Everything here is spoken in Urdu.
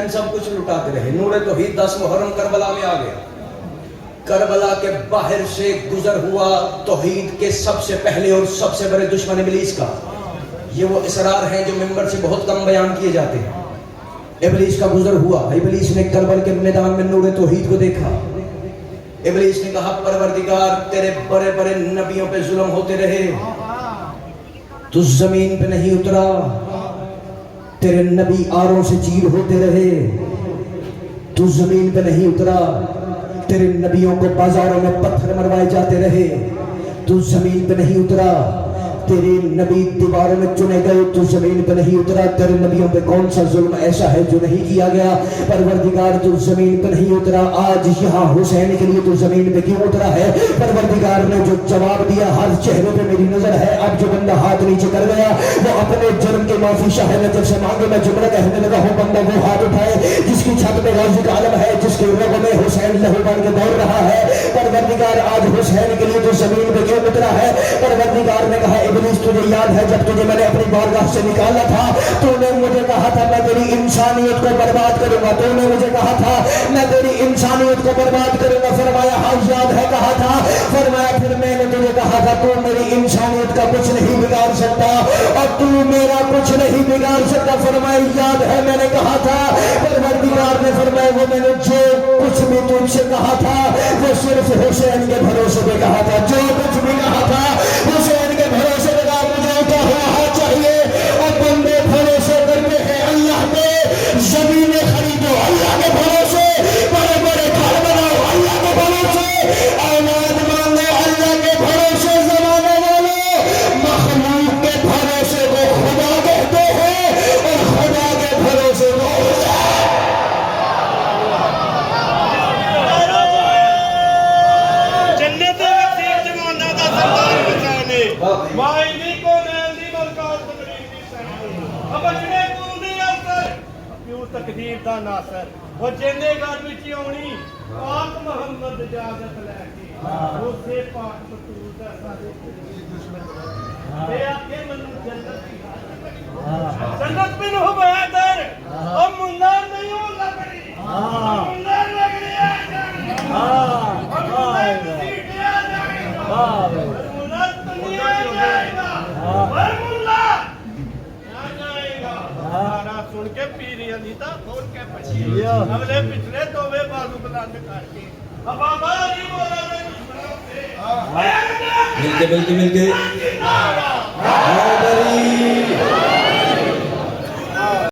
حسین سب کچھ لٹاتے رہے. نور توحید 10 محرم کربلا میں آ گیا. کربلا کے باہر سے گزر ہوا توحید کے سب سے پہلے اور سب سے بڑے دشمن ابلیس کا. یہ وہ اسرار ہیں جو ممبر سے بہت کم بیان کیے جاتے ہیں. ابلیس کا گزر ہوا. ابلیس نے کربلا کے میدان میں نور توحید کو دیکھا. ابلیس نے کہا پروردگار تیرے بڑے بڑے نبیوں پہ ظلم ہوتے رہے, تو زمین پہ نہیں اترا. تیرے نبی آروں سے چیر ہوتے رہے, تو زمین پہ نہیں اترا. تیرے نبیوں کو بازاروں میں پتھر مروائے جاتے رہے, تو زمین پہ نہیں اترا. تیرے نبی دیواروں میں چنے گئے, تو زمین پہ نہیں اترا. تیرے نبیوں پہ کون سا ظلم ایسا ہے جو نہیں کیا گیا؟ پروردگار تو زمین پہ نہیں اترا. آج یہاں حسین کے لیے تو زمین پہ کیوں اترا ہے؟ پروردگار نے جو جواب دیا, ہر چہرے پہ میری نظر ہے. اب جو بندہ ہاتھ نیچے کر گیا وہ اپنے جرم کے معافی شاہ نظر سے مانگے. میں جملہ کہنے لگا ہوں, بندہ وہ ہاتھ اٹھائے جس کی چھت پہ غازی کا علم ہے, جس کے رگوں میں حسین لہو بن کے دوڑ رہا ہے. پروردگار آج حسین کے لیے تو زمین پہ کیوں اترا ہے؟ پروردگار نے کہا ابلیس تجھے یاد ہے جب تجھے میں نے اپنی بارگاہ سے نکالا تھا تو نے مجھے کہا تھا میں تیری انسانیت کو برباد کروں گا. تو نے مجھے کہا تھا میں تیری انسانیت کو برباد کروں گا. فرمایا ہاں یاد ہے کہا تھا. فرمایا پھر میں نے تجھے کہا تھا تو میری انسانیت کا کچھ نہیں بگاڑ سکتا اور تو میرا کچھ نہیں بگاڑ سکتا. فرمایا یاد ہے میں نے کہا تھا. پروردگار نے فرمایا وہ میں نے جو کچھ بھی تجھ سے کہا تھا وہ صرف حسین کے بھروسے پہ کہا تھا. جو کچھ بھی کہا تھا حسین کے بھروسے پہ کہا. مجھے کیا ہوا چاہیے اور بندے بھروسے کرتے ہیں اللہ پہ. زمینیں خریدو اللہ کے بھروسے, بڑے بڑے گھر بناؤ اللہ کے بھروسے, اولاد مانگو اللہ کے بھروسے. زمانے والوں مخلوق کے بھروسے کو خدا کہتے ہیں اور خدا کے بھروسے کو جنت نصیب زمانہ دا سردار بچانے مائنی کو نیندی مرکز تقریب کی سہنے اب اجنے کندی اثر پیو تقدیر دا ناصر وہ جیندے گھر وچ آونی پاک محمد اجازت لے کے اسے پاک بطول دا سارے دشمن اے آکے منو جنت کی جنت میں نو بہتر اب منظر نہیں ہو لگڑی منظر لگڑی سن کے پیری علی تا کھول کے پچھی اگلے پچھلے دووے بازو بلند کر کے اب بابا علی مولا نے مل کے حیدری